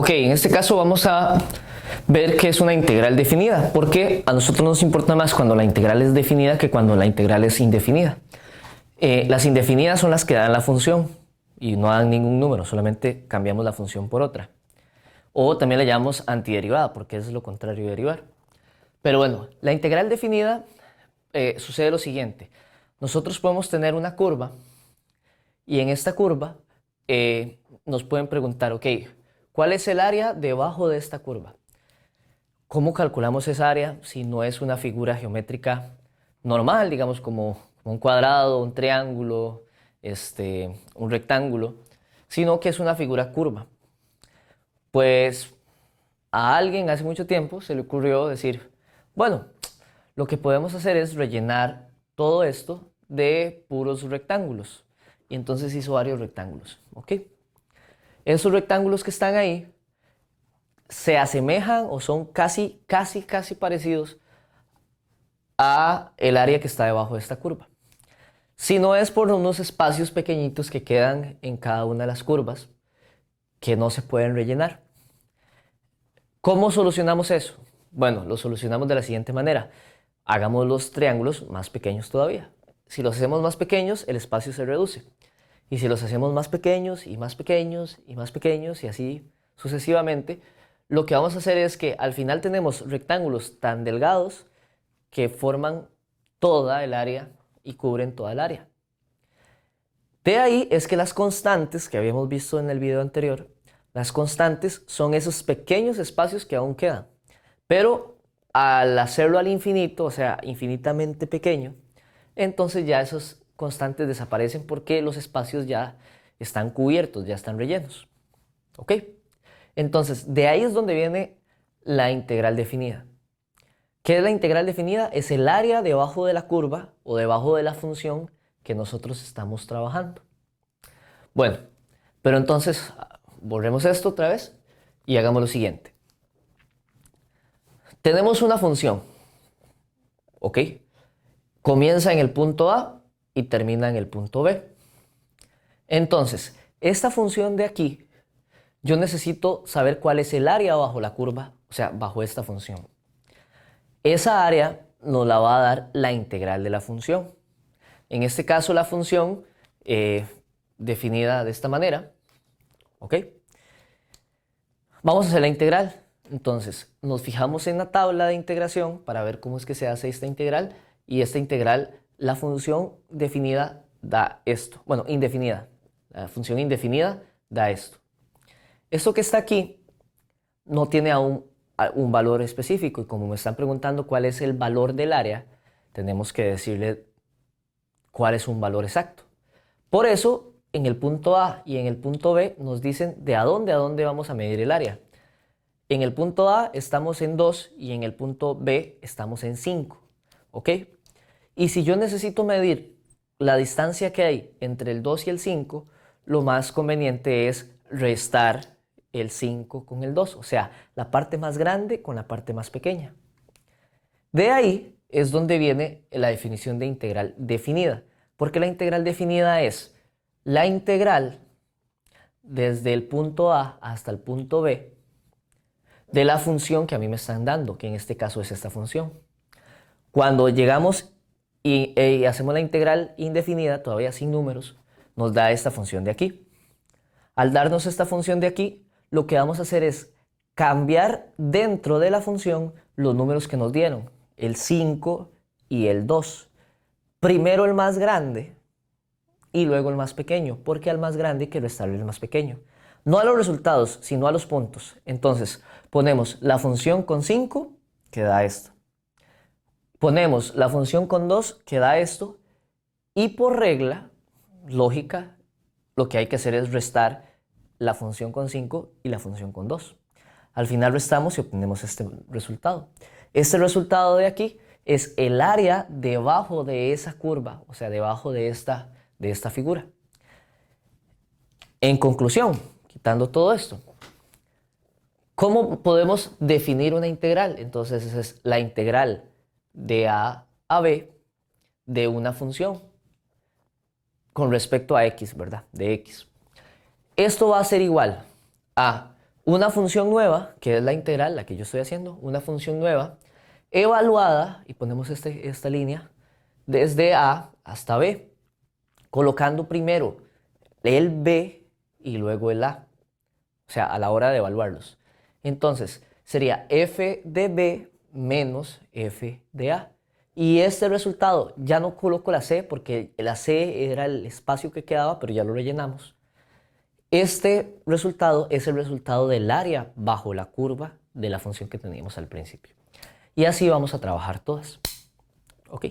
Ok, en este caso vamos a ver qué es una integral definida, porque a nosotros nos importa más cuando la integral es definida que cuando la integral es indefinida. Las indefinidas son las que dan la función y no dan ningún número, solamente cambiamos la función por otra. O también la llamamos antiderivada, porque es lo contrario de derivar. Pero bueno, la integral definida sucede lo siguiente. Nosotros podemos tener una curva y en esta curva nos pueden preguntar, ok, ¿cuál es el área debajo de esta curva? ¿Cómo calculamos esa área si no es una figura geométrica normal, digamos como un cuadrado, un triángulo, un rectángulo, sino que es una figura curva? Pues a alguien hace mucho tiempo se le ocurrió decir, bueno, lo que podemos hacer es rellenar todo esto de puros rectángulos. Y entonces hizo varios rectángulos, ¿ok? Esos rectángulos que están ahí se asemejan o son casi parecidos a el área que está debajo de esta curva. Si no es por unos espacios pequeñitos que quedan en cada una de las curvas que no se pueden rellenar. ¿Cómo solucionamos eso? Bueno, lo solucionamos de la siguiente manera. Hagamos los triángulos más pequeños todavía. Si los hacemos más pequeños, el espacio se reduce. Y si los hacemos más pequeños y más pequeños y más pequeños y así sucesivamente, lo que vamos a hacer es que al final tenemos rectángulos tan delgados que forman toda el área y cubren toda el área. De ahí es que las constantes que habíamos visto en el video anterior, las constantes son esos pequeños espacios que aún quedan. Pero al hacerlo al infinito, o sea, infinitamente pequeño, entonces ya esos constantes desaparecen porque los espacios ya están cubiertos, ya están rellenos. ¿Ok? Entonces, de ahí es donde viene la integral definida. ¿Qué es la integral definida? Es el área debajo de la curva o debajo de la función que nosotros estamos trabajando. Bueno, pero entonces borremos esto otra vez y hagamos lo siguiente. Tenemos una función, ¿ok? Comienza en el punto A y termina en el punto B. Entonces, esta función de aquí, yo necesito saber cuál es el área bajo la curva, o sea, bajo esta función. Esa área nos la va a dar la integral de la función. En este caso, la función definida de esta manera, ¿ok? Vamos a hacer la integral. Entonces, nos fijamos en la tabla de integración para ver cómo es que se hace esta integral. Y esta integral, la función definida da esto. Bueno, indefinida. La función indefinida da esto. Esto que está aquí no tiene aún un valor específico. Y como me están preguntando cuál es el valor del área, tenemos que decirle cuál es un valor exacto. Por eso, en el punto A y en el punto B nos dicen de a dónde vamos a medir el área. En el punto A estamos en 2 y en el punto B estamos en 5. ¿Ok? Y si yo necesito medir la distancia que hay entre el 2 y el 5, lo más conveniente es restar el 5 con el 2, o sea, la parte más grande con la parte más pequeña. De ahí es donde viene la definición de integral definida, porque la integral definida es la integral desde el punto A hasta el punto B de la función que a mí me están dando, que en este caso es esta función. Cuando llegamos y hacemos la integral indefinida, todavía sin números, nos da esta función de aquí. Al darnos esta función de aquí, lo que vamos a hacer es cambiar dentro de la función los números que nos dieron, el 5 y el 2. Primero el más grande y luego el más pequeño, porque al más grande hay que restarle el más pequeño. No a los resultados, sino a los puntos. Entonces, ponemos la función con 5, que da esto. Ponemos la función con 2, que da esto. Y por regla lógica, lo que hay que hacer es restar la función con 5 y la función con 2. Al final restamos y obtenemos este resultado. Este resultado de aquí es el área debajo de esa curva, o sea, debajo de esta figura. En conclusión, quitando todo esto, ¿cómo podemos definir una integral? Entonces, esa es la integral de A a B de una función con respecto a x, ¿verdad? De x. Esto va a ser igual a una función nueva, que es la integral, la que yo estoy haciendo, una función nueva, evaluada, y ponemos esta línea, desde A hasta B, colocando primero el B y luego el A, o sea, a la hora de evaluarlos. Entonces, sería f de B menos f de A. Y este resultado, ya no coloco la C porque la C era el espacio que quedaba, pero ya lo rellenamos. Este resultado es el resultado del área bajo la curva de la función que teníamos al principio. Y así vamos a trabajar todas. ¿Ok?